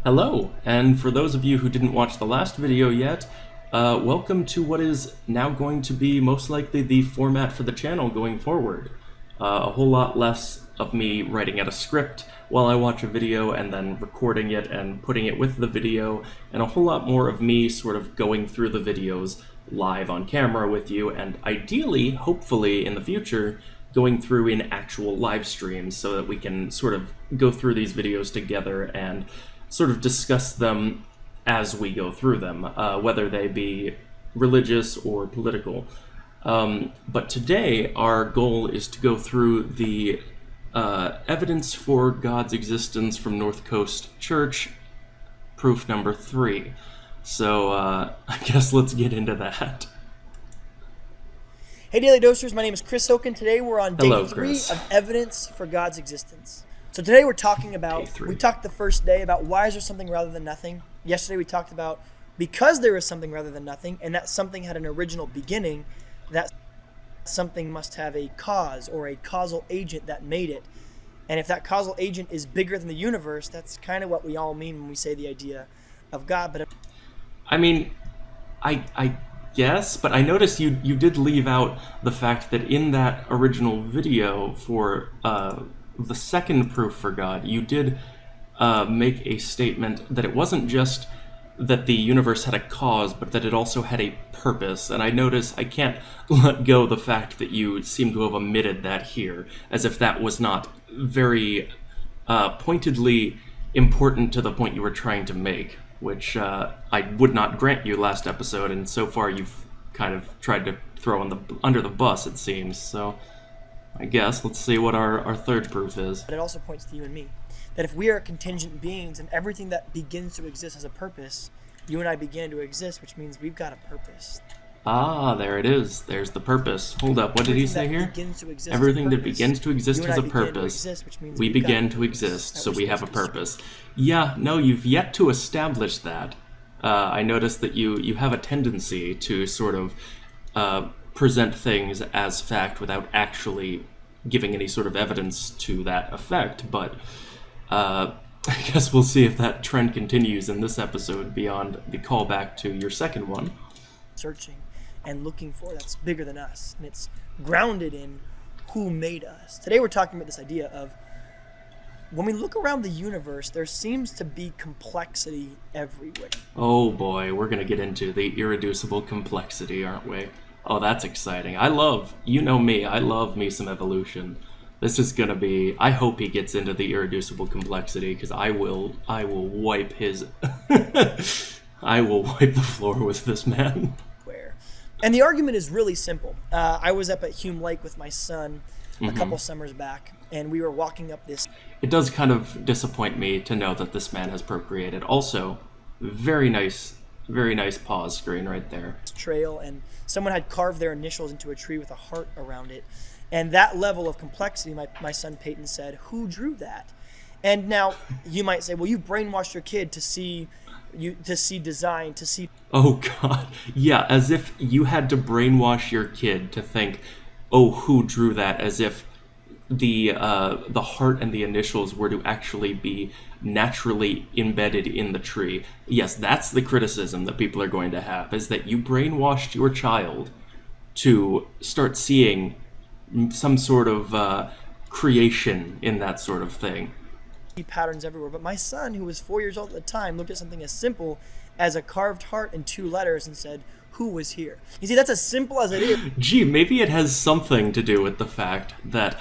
Hello, and for those of you who didn't watch the last video yet, welcome to what is now going to be most likely the format for the channel going forward. A whole lot less of me writing out a script while I watch a video and then recording it and putting it with the video, and a whole lot more of me sort of going through the videos live on camera with you, and ideally, hopefully in the future, going through in actual live streams so that we can sort of go through these videos together and sort of discuss them as we go through them, whether they be religious or political. But today, our goal is to go through the evidence for God's existence from North Coast Church, proof number 3. So I guess let's get into that. Hey Daily Dosers, my name is Chris Oken. Today we're on day Hello, 3 Chris. of evidence for God's existence. So today we're talking about, we talked the first day about why is there something rather than nothing. Yesterday we talked about because there is something rather than nothing, and that something had an original beginning, that something must have a cause or a causal agent that made it. And if that causal agent is bigger than the universe, that's kind of what we all mean when we say the idea of God. But I mean, I guess, but I noticed you did leave out the fact that in that original video for the second proof for God, you did make a statement that it wasn't just that the universe had a cause, but that it also had a purpose. And I notice I can't let go the fact that you seem to have omitted that here, as if that was not very pointedly important to the point you were trying to make, which I would not grant you last episode, and so far you've kind of tried to throw under the bus, it seems. So I guess let's see what our third proof is. it also points to you and me, that if we are contingent beings and everything that begins to exist has a purpose, you and I began to exist, which means we've got a purpose. Ah, there it is. There's the purpose. Hold up, what did he say here? Everything that begins to exist has a purpose. We begin to exist, so we have a purpose. Yeah, no, you've yet to establish that. I noticed that you have a tendency to sort of present things as fact without actually giving any sort of evidence to that effect, but I guess we'll see if that trend continues in this episode beyond the callback to your second one. Searching and looking for that's bigger than us, and it's grounded in who made us. Today we're talking about this idea of when we look around the universe, there seems to be complexity everywhere. Oh boy, we're gonna get into the irreducible complexity, aren't we? Oh, that's exciting. You know me, I love me some evolution. This is gonna be, I hope he gets into the irreducible complexity, because I will wipe his, I will wipe the floor with this man. And the argument is really simple. I was up at Hume Lake with my son a couple summers back, and we were walking up this. It does kind of disappoint me to know that this man has procreated. Also, very nice pause screen right there. Trail, and someone had carved their initials into a tree with a heart around it. And that level of complexity, my son Peyton said, who drew that? And now you might say, well, you've brainwashed your kid to see design, to see. Oh God, yeah, as if you had to brainwash your kid to think, oh, who drew that? As if the heart and the initials were to actually be naturally embedded in the tree. Yes, that's the criticism that people are going to have, is that you brainwashed your child to start seeing some sort of creation in that sort of thing. Patterns everywhere. But my son, who was 4 years old at the time, looked at something as simple as a carved heart and 2 letters and said, who was here? You see, that's as simple as it is. Gee, maybe it has something to do with the fact that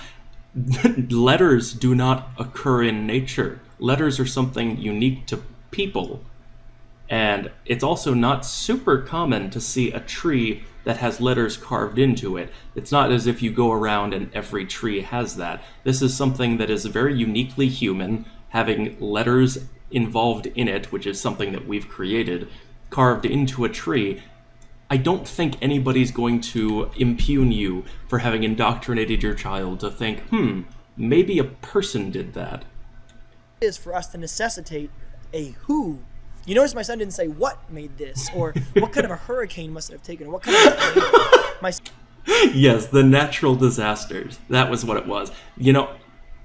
letters do not occur in nature. Letters are something unique to people. And it's also not super common to see a tree that has letters carved into it. It's not as if you go around and every tree has that. This is something that is very uniquely human, having letters involved in it, which is something that we've created, carved into a tree. I don't think anybody's going to impugn you for having indoctrinated your child to think, maybe a person did that. It is for us to necessitate a who. You notice my son didn't say what made this, or what kind of a hurricane must it have taken, or what kind of my Yes, the natural disasters. That was what it was. You know,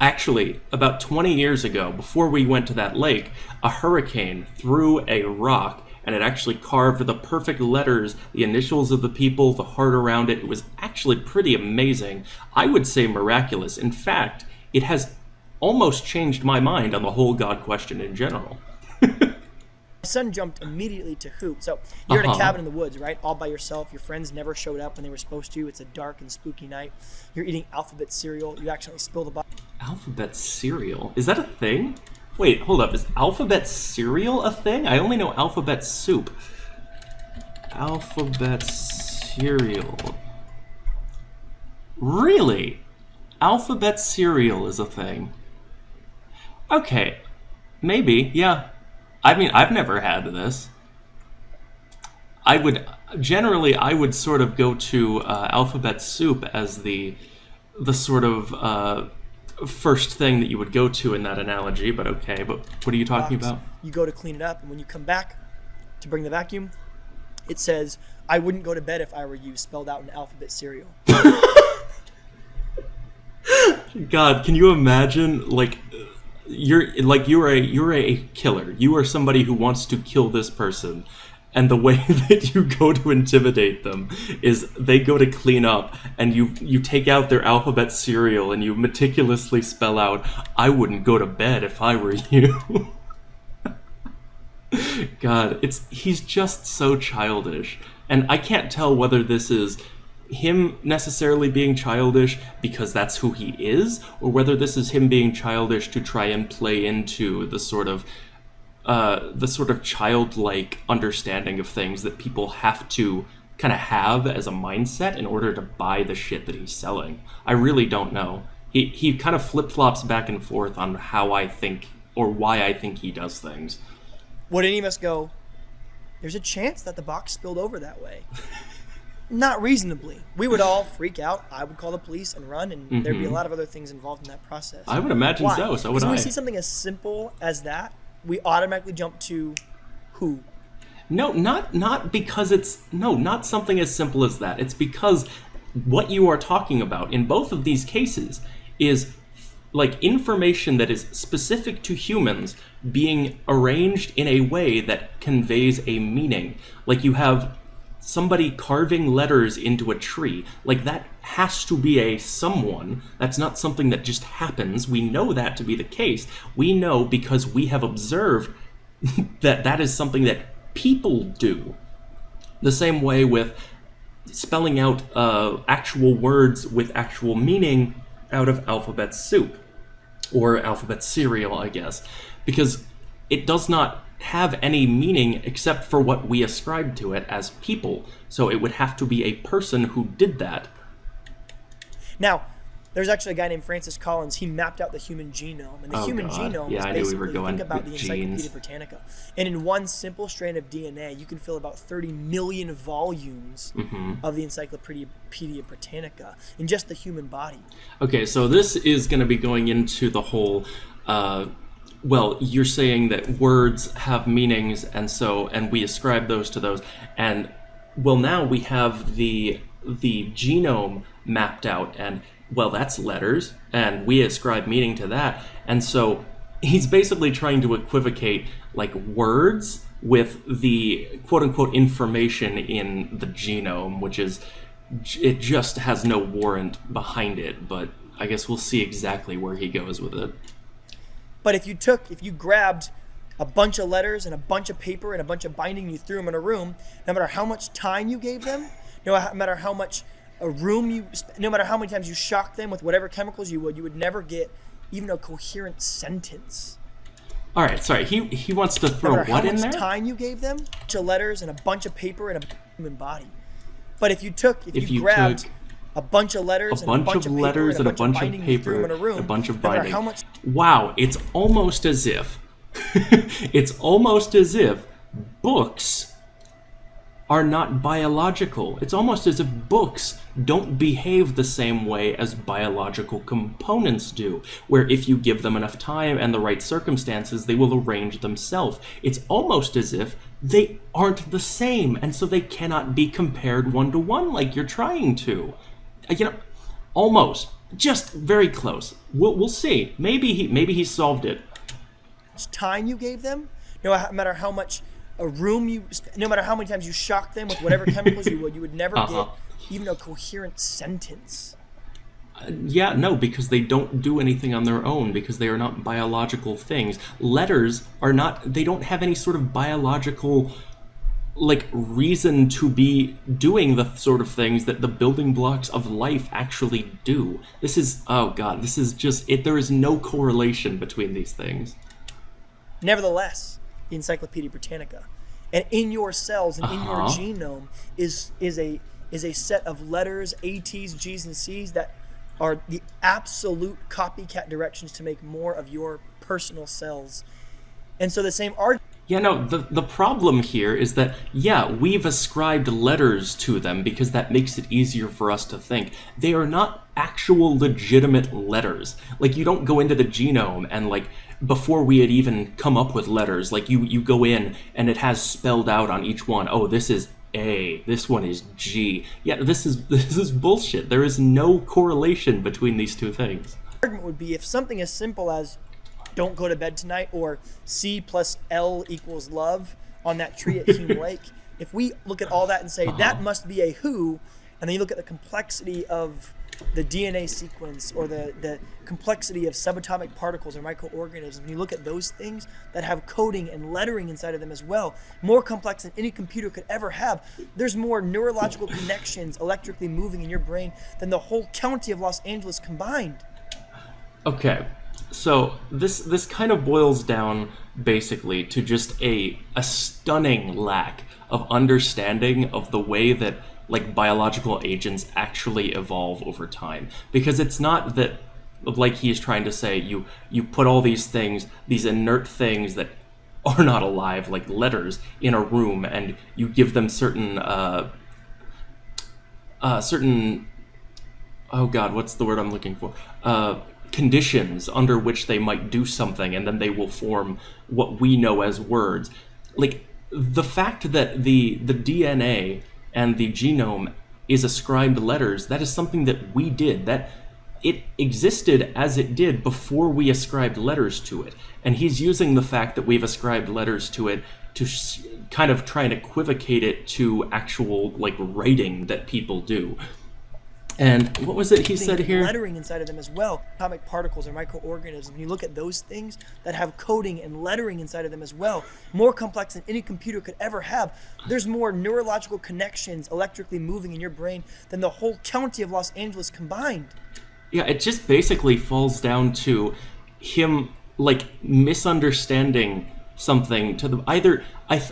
Actually, about 20 years ago, before we went to that lake, a hurricane threw a rock and it actually carved the perfect letters, the initials of the people, the heart around it. It was actually pretty amazing. I would say miraculous. In fact, it has almost changed my mind on the whole God question in general. My son jumped immediately to who. So you're in a cabin in the woods, right? All by yourself. Your friends never showed up when they were supposed to. It's a dark and spooky night. You're eating alphabet cereal. You accidentally spill the bottle. Alphabet cereal? Is that a thing? Wait, hold up. Is alphabet cereal a thing? I only know alphabet soup. Alphabet cereal. Really? Alphabet cereal is a thing. Okay. Maybe, yeah. I mean, I've never had this. I would sort of go to alphabet soup as the sort of first thing that you would go to in that analogy, but okay. But what are you talking about? You go to clean it up, and when you come back to bring the vacuum, it says, "I wouldn't go to bed if I were you," spelled out in alphabet cereal. God, can you imagine, like, you're a killer. You are somebody who wants to kill this person, and the way that you go to intimidate them is they go to clean up, and you take out their alphabet cereal and you meticulously spell out, "I wouldn't go to bed if I were you." God, he's just so childish, and I can't tell whether this is him necessarily being childish because that's who he is, or whether this is him being childish to try and play into the sort of childlike understanding of things that people have to kind of have as a mindset in order to buy the shit that he's selling. I really don't know. He kind of flip-flops back and forth on how I think or why I think he does things. Would any of us go, "There's a chance that the box spilled over that way"? Not reasonably. We would all freak out. I would call the police and run, and there'd be a lot of other things involved in that process. I would imagine Why? so would Because I. when we see something as simple as that, we automatically jump to who. No, not because not something as simple as that. It's because what you are talking about in both of these cases is like information that is specific to humans being arranged in a way that conveys a meaning. Like you have somebody carving letters into a tree. Like that has to be a someone. That's not something that just happens. We know that to be the case. We know because we have observed that is something that people do. The same way with spelling out actual words with actual meaning out of alphabet soup, or alphabet cereal, I guess, because it does not have any meaning except for what we ascribe to it as people. So it would have to be a person who did that. Now, there's actually a guy named Francis Collins. He mapped out the human genome, and the human genome is basically, think about the Encyclopedia Britannica. And in one simple strand of DNA, you can fill about 30 million volumes of the Encyclopedia Britannica in just the human body. Okay, so this is going to be going into the whole, well, you're saying that words have meanings, and we ascribe those to those, and well, now we have the genome mapped out, and well, that's letters, and we ascribe meaning to that. And so he's basically trying to equivocate like words with the quote-unquote information in the genome, which is, it just has no warrant behind it, but I guess we'll see exactly where he goes with it. But if you grabbed a bunch of letters and a bunch of paper and a bunch of binding, you threw them in a room, no matter how much time you gave them, no matter how much no matter how many times you shocked them with whatever chemicals you would never get even a coherent sentence. All right, sorry. He wants to throw what in there? No matter how much time you gave them, a bunch of letters and a bunch of paper and a human body. But if you grabbed a bunch of letters and a bunch of paper and a bunch of binding, you threw them in a room, a bunch of no matter binding. how much. Wow, it's almost as if books are not biological. It's almost as if books don't behave the same way as biological components do, where if you give them enough time and the right circumstances, they will arrange themselves. It's almost as if they aren't the same, and so they cannot be compared one-to-one like you're trying to. Almost. Just very close. We'll see. Maybe he solved it. Time you gave them, no matter how much a room no matter how many times you shocked them with whatever chemicals you would never get even a coherent sentence. Yeah, no, because they don't do anything on their own, because they are not biological things. Letters are not, they don't have any sort of biological, like, reason to be doing the sort of things that the building blocks of life actually do. This is, oh god, this is just, there is no correlation between these things. Nevertheless, the Encyclopedia Britannica, and in your cells and in your genome is a set of letters, A, T's, G's, and C's that are the absolute copycat directions to make more of your personal cells. And so the same argument. Yeah, no, the problem here is that, yeah, we've ascribed letters to them because that makes it easier for us to think. They are not actual legitimate letters. Like, you don't go into the genome and, like, before we had even come up with letters, like, you go in and it has spelled out on each one, oh, this is A, this one is G. Yeah, this is bullshit. There is no correlation between these two things. The argument would be if something as simple as don't go to bed tonight, or C plus L equals love on that tree at Hume Lake, if we look at all that and say that must be a who, and then you look at the complexity of the DNA sequence or the complexity of subatomic particles or microorganisms, when you look at those things that have coding and lettering inside of them as well, more complex than any computer could ever have, there's more neurological connections electrically moving in your brain than the whole county of Los Angeles combined. Okay. So this kind of boils down basically to just a stunning lack of understanding of the way that, like, biological agents actually evolve over time. Because it's not that, like he's trying to say, you put all these things, these inert things that are not alive, like letters, in a room, and you give them certain oh god, what's the word I'm looking for? Conditions under which they might do something, and then they will form what we know as words. Like, the fact that the DNA and the genome is ascribed letters, that is something that we did. That it existed as it did before we ascribed letters to it. And he's using the fact that we've ascribed letters to it to kind of try and equivocate it to actual, like, writing that people do. And what was it he said here? Lettering inside of them as well. Atomic particles or microorganisms. When you look at those things that have coding and lettering inside of them as well, more complex than any computer could ever have. There's more neurological connections electrically moving in your brain than the whole county of Los Angeles combined. Yeah, it just basically falls down to him, like, misunderstanding something to the either.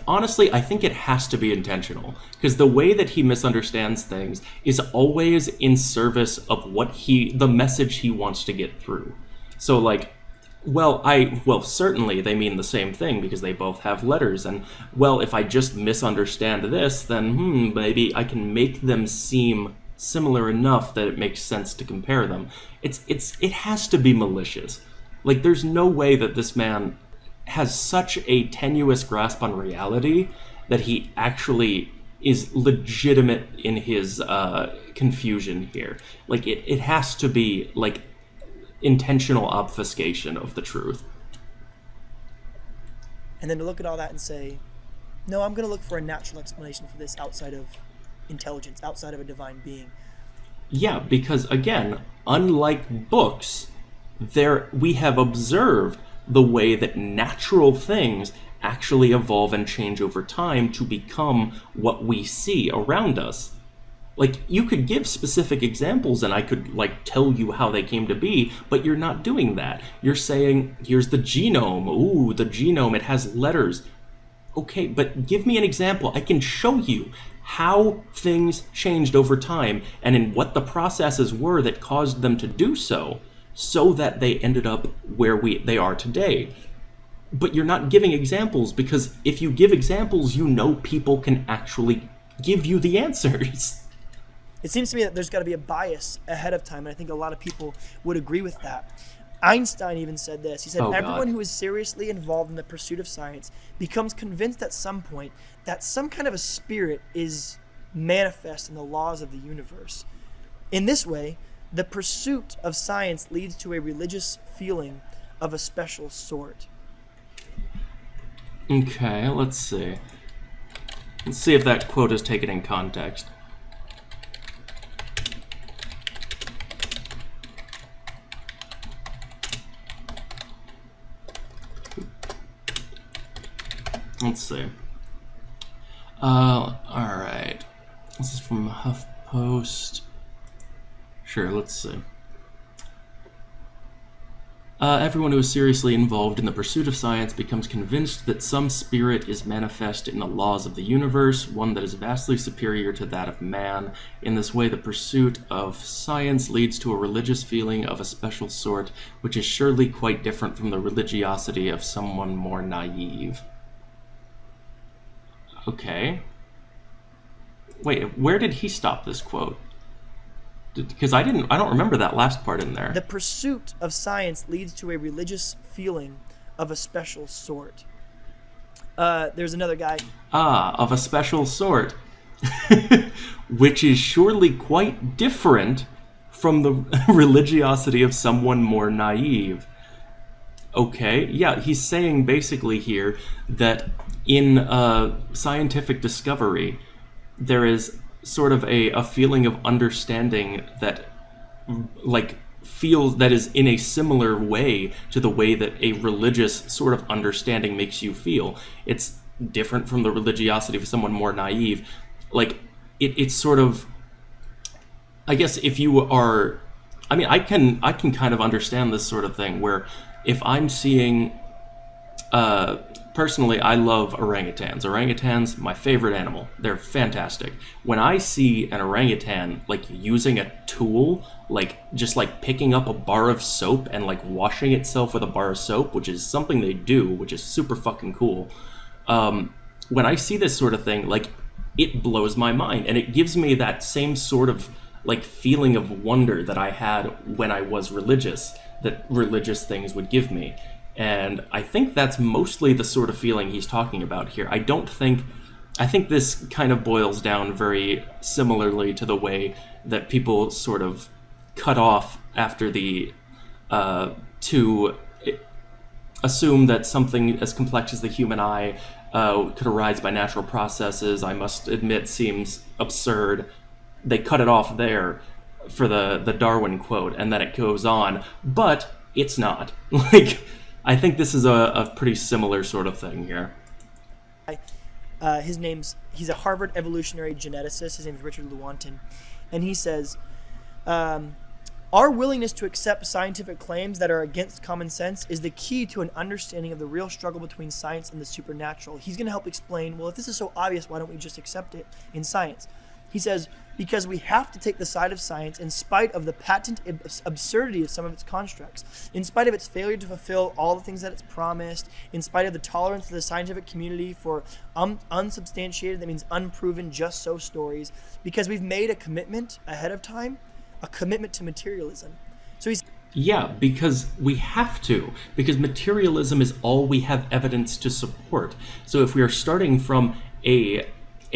Honestly, I think it has to be intentional, because the way that he misunderstands things is always in service of the message he wants to get through. So, like, well, certainly they mean the same thing because they both have letters, and, well, if I just misunderstand this, then maybe I can make them seem similar enough that it makes sense to compare them. It has to be malicious. Like, there's no way that this man has such a tenuous grasp on reality that he actually is legitimate in his confusion here. Like, it has to be, like, intentional obfuscation of the truth. And then to look at all that and say, no, I'm going to look for a natural explanation for this outside of intelligence, outside of a divine being. Yeah, because, again, unlike books, we have observed the way that natural things actually evolve and change over time to become what we see around us. Like, you could give specific examples and I could, like, tell you how they came to be, but you're not doing that. You're saying, here's the genome. Ooh, the genome, it has letters. Okay, but give me an example. I can show you how things changed over time and in what the processes were that caused them to do so that they ended up where they are today. But you're not giving examples, because if you give examples, you know people can actually give you the answers. It seems to me that there's got to be a bias ahead of time, and I think a lot of people would agree with that. Einstein even said this. He said, everyone who is seriously involved in the pursuit of science becomes convinced at some point that some kind of a spirit is manifest in the laws of the universe. In this way, The pursuit of science leads to a religious feeling of a special sort. Okay, let's see. Let's see if that quote is taken in context. Let's see. Alright. This is from HuffPost. Sure, let's see. Everyone who is seriously involved in the pursuit of science becomes convinced that some spirit is manifest in the laws of the universe, one that is vastly superior to that of man. In this way, the pursuit of science leads to a religious feeling of a special sort, which is surely quite different from the religiosity of someone more naive. Okay. Wait, where did he stop this quote? Because I don't remember that last part in there. The pursuit of science leads to a religious feeling of a special sort. There's another guy. Of a special sort. Which is surely quite different from the religiosity of someone more naive. Okay, yeah, he's saying basically here that in scientific discovery, there is sort of a feeling of understanding that feels that is in a similar way to the way that a religious sort of understanding makes you feel. It's different from the religiosity of someone more naive. It's sort of, I guess if you are, I mean, I can kind of understand this sort of thing where if I'm seeing, personally, I love orangutans. Orangutans, my favorite animal. They're fantastic. When I see an orangutan, using a tool, just picking up a bar of soap and, washing itself with a bar of soap, which is something they do, which is super fucking cool. When I see this sort of thing, it blows my mind. And it gives me that same sort of, feeling of wonder that I had when I was religious, that religious things would give me. And I think that's mostly the sort of feeling he's talking about here. I think this kind of boils down very similarly to the way that people sort of cut off after the, to assume that something as complex as the human eye could arise by natural processes, I must admit seems absurd. They cut it off there for the Darwin quote, and then it goes on, but it's not. I think this is a pretty similar sort of thing here. He's a Harvard evolutionary geneticist. His name is Richard Lewontin. And he says, our willingness to accept scientific claims that are against common sense is the key to an understanding of the real struggle between science and the supernatural. He's going to help explain, well, if this is so obvious, why don't we just accept it in science? He says, because we have to take the side of science in spite of the patent absurdity of some of its constructs, in spite of its failure to fulfill all the things that it's promised, in spite of the tolerance of the scientific community for unsubstantiated, that means unproven, just so stories, because we've made a commitment ahead of time, a commitment to materialism. So he's... Yeah, because we have to. Because materialism is all we have evidence to support. So if we are starting from a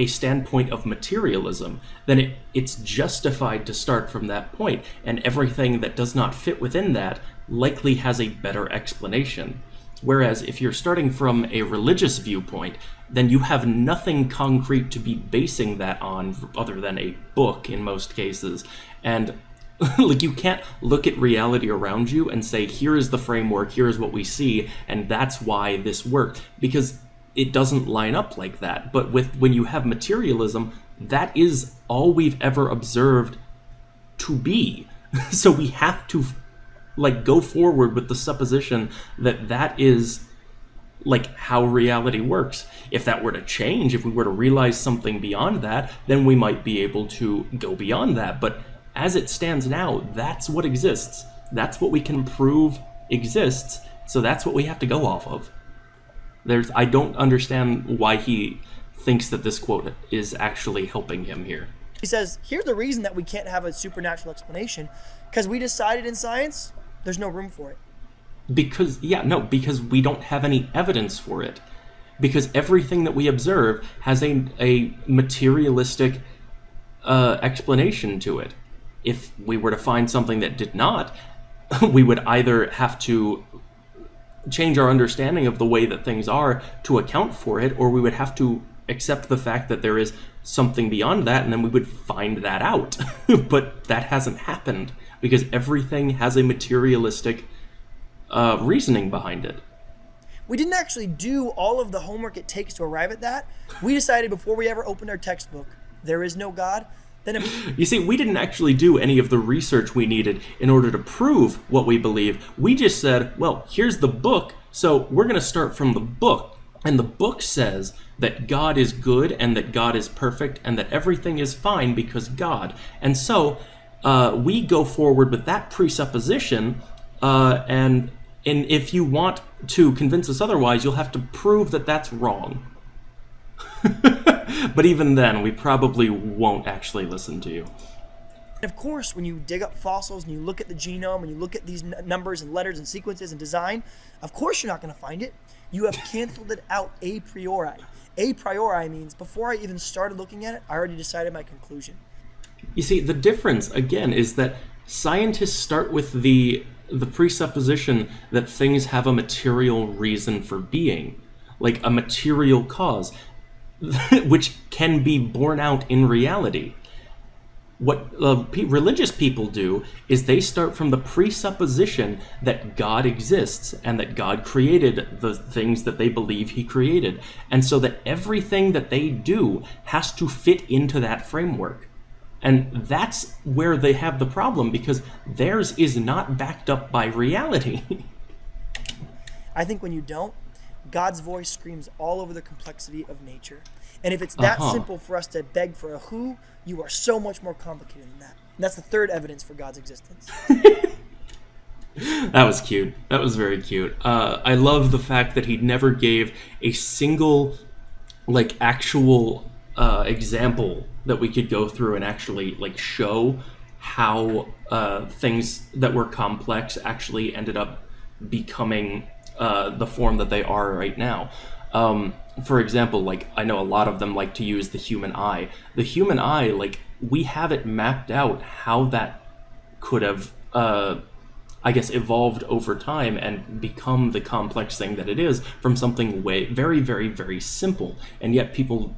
standpoint of materialism, then it's justified to start from that point, and everything that does not fit within that likely has a better explanation. Whereas if you're starting from a religious viewpoint, then you have nothing concrete to be basing that on other than a book in most cases. And you can't look at reality around you and say, here is the framework, here is what we see, and that's why this worked. Because it doesn't line up like that. But when you have materialism, that is all we've ever observed to be. So we have to go forward with the supposition that that is how reality works. If that were to change, if we were to realize something beyond that, then we might be able to go beyond that. But as it stands now, that's what exists. That's what we can prove exists. So that's what we have to go off of. I don't understand why he thinks that this quote is actually helping him here. He says, here's the reason that we can't have a supernatural explanation, because we decided in science there's no room for it. Because we don't have any evidence for it. Because everything that we observe has a materialistic explanation to it. if we were to find something that did not, we would either have to change our understanding of the way that things are to account for it, or we would have to accept the fact that there is something beyond that, and then we would find that out. But that hasn't happened, because everything has a materialistic reasoning behind it. We didn't actually do all of the homework it takes to arrive at that. We decided before we ever opened our textbook, there is no God. Then you see, we didn't actually do any of the research we needed in order to prove what we believe. We just said, well, here's the book, so we're going to start from the book. And the book says that God is good and that God is perfect and that everything is fine because God. And so we go forward with that presupposition, and if you want to convince us otherwise, you'll have to prove that that's wrong. But even then, we probably won't actually listen to you. Of course, when you dig up fossils and you look at the genome and you look at these numbers and letters and sequences and design, of course you're not going to find it. You have canceled it out a priori. A priori means before I even started looking at it, I already decided my conclusion. You see, the difference, again, is that scientists start with the presupposition that things have a material reason for being, like a material cause, which can be borne out in reality. What religious people do is they start from the presupposition that God exists and that God created the things that they believe he created. And so that everything that they do has to fit into that framework. And that's where they have the problem, because theirs is not backed up by reality. I think when you don't, God's voice screams all over the complexity of nature. And if it's that simple for us to beg for a who, you are so much more complicated than that. And that's the third evidence for God's existence. That was cute. That was very cute. I love the fact that he never gave a single, actual example that we could go through and actually, show how things that were complex actually ended up becoming the form that they are right now. For example, I know a lot of them like to use the human eye. The human eye, we have it mapped out how that could have, evolved over time and become the complex thing that it is from something very, very, very simple. And yet people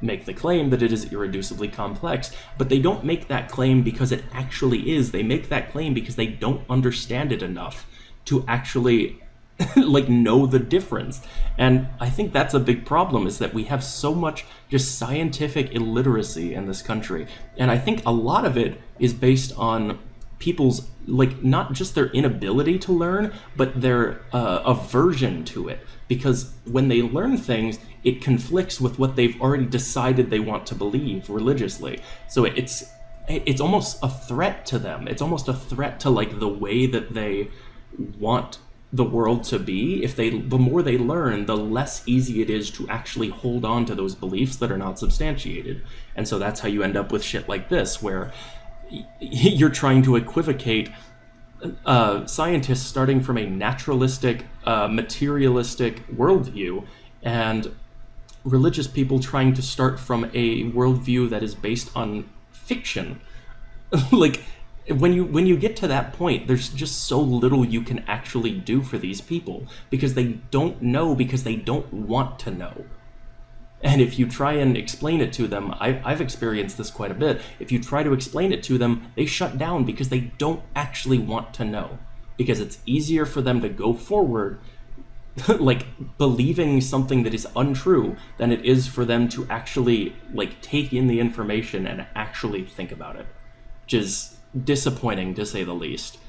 make the claim that it is irreducibly complex, but they don't make that claim because it actually is. They make that claim because they don't understand it enough to actually know the difference. And I think that's a big problem, is that we have so much just scientific illiteracy in this country. And I think a lot of it is based on people's, not just their inability to learn, but their aversion to it. Because when they learn things, it conflicts with what they've already decided they want to believe religiously. So it's almost a threat to them. It's almost a threat to the way that they want the world to be. The more they learn, the less easy it is to actually hold on to those beliefs that are not substantiated. And so that's how you end up with shit like this, where you're trying to equivocate scientists starting from a naturalistic, materialistic worldview, and religious people trying to start from a worldview that is based on fiction. When you get to that point, there's just so little you can actually do for these people, because they don't know, because they don't want to know. And if you try and explain it to them, I've experienced this quite a bit, if you try to explain it to them, they shut down because they don't actually want to know. Because it's easier for them to go forward believing something that is untrue than it is for them to actually take in the information and actually think about it. Which is disappointing, to say the least.